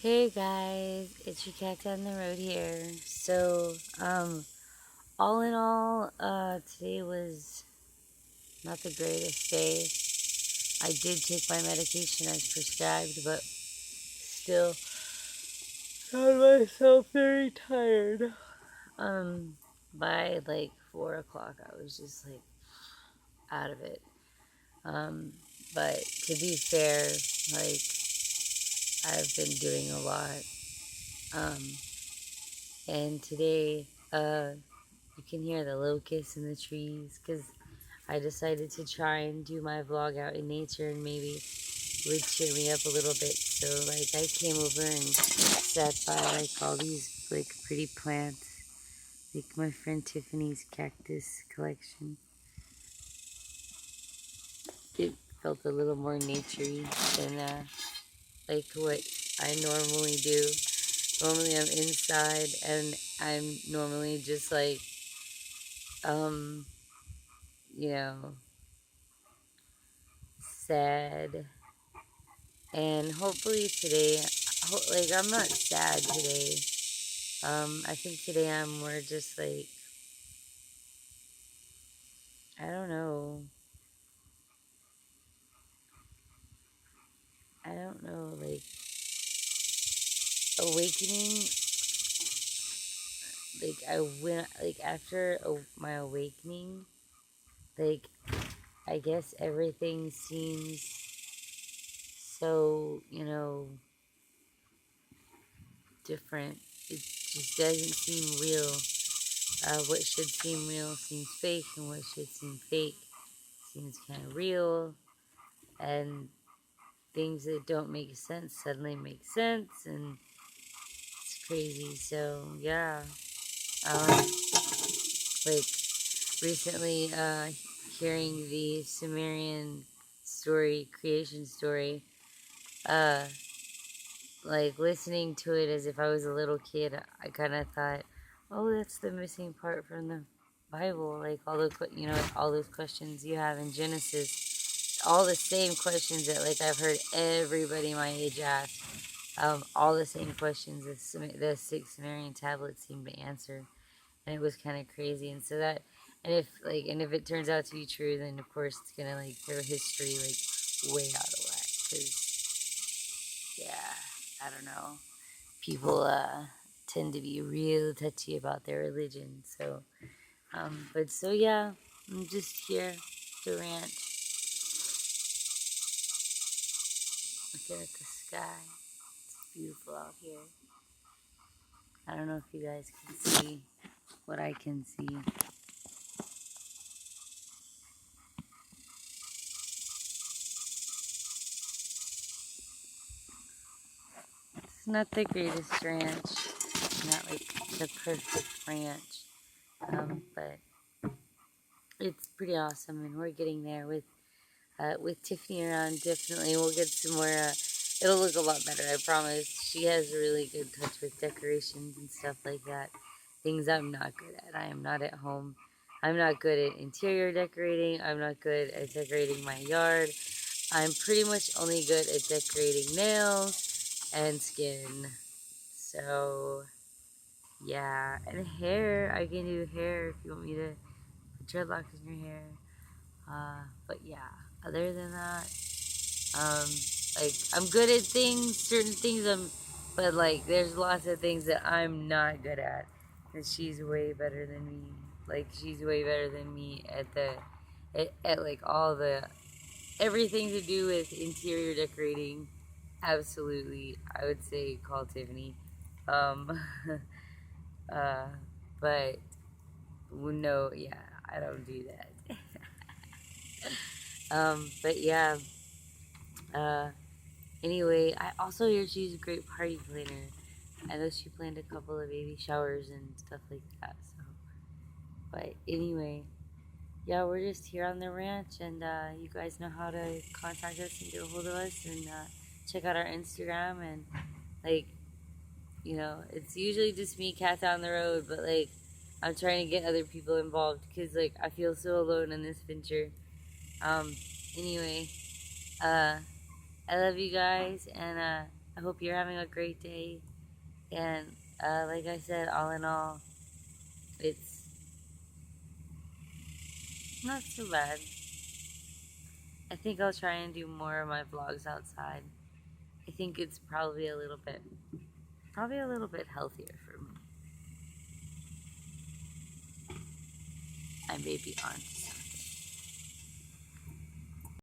Hey guys, it's your cat down the road here. All in all, today was not the greatest day. I did take my medication as prescribed, but still found myself very tired. Um, by like 4 o'clock, I was just like out of it. Um, but to be fair, like I've been doing a lot. Um, and today, you can hear the locusts in the trees because I decided to try and do my vlog out in nature and maybe it would cheer me up a little bit. So like I came over and sat by like all these like pretty plants, like my friend Tiffany's cactus collection. It felt a little more naturey than like what I normally do. Normally I'm inside and I'm normally just like um you know sad. And hopefully today, like I'm not sad today. I think today I'm more just like, I don't know. I don't know, like awakening. Like I went, like after my awakening, like I guess everything seems so, different. It just doesn't seem real. What should seem real seems fake, and what should seem fake seems kind of real. And things that don't make sense suddenly make sense, and it's crazy. So yeah, um, like recently, hearing the Sumerian story, creation story, uh, like listening to it as if I was a little kid, I kind of thought, oh, that's the missing part from the Bible. Like all the, all those questions you have in Genesis, all the same questions that like I've heard everybody my age ask. All the same questions the six Sumerian tablets seem to answer, and it was kind of crazy. And so that, and if it turns out to be true, then of course it's gonna like throw history like way out of whack. Cause yeah, I don't know, people tend to be real touchy about their religion. So, but so yeah, I'm just here to rant, looking at the sky. It's beautiful out here. I don't know if you guys can see what I can see. It's not the greatest ranch, not like the perfect ranch, but it's pretty awesome, and we're getting there with Tiffany around. Definitely, we'll get some more. It'll look a lot better, I promise. She has a really good touch with decorations and stuff like that. Things I'm not good at. I am not at home. I'm not good at interior decorating. I'm not good at decorating my yard. I'm pretty much only good at decorating nails and skin. So, yeah. And hair. I can do hair if you want me to put dreadlocks in your hair. But yeah, other than that, um, like I'm good at things, certain things but like there's lots of things that I'm not good at. And she's way better than me. Like she's way better than me at like all the everything to do with interior decorating. Absolutely, I would say call Tiffany. Um, uh, but no, yeah, I don't do that. But yeah. Uh, Anyway, I also hear she's a great party planner. I know she planned a couple of baby showers and stuff like that. So, but anyway, yeah, we're just here on the ranch, and you guys know how to contact us and get a hold of us, and check out our Instagram. And like, it's usually just me, cat down the road, but like, I'm trying to get other people involved because like I feel so alone in this venture. Um, anyway, uh, I love you guys, and I hope you're having a great day. And like I said, all in all, it's not so bad. I think I'll try and do more of my vlogs outside. I think it's probably a little bit healthier for me. I may be on to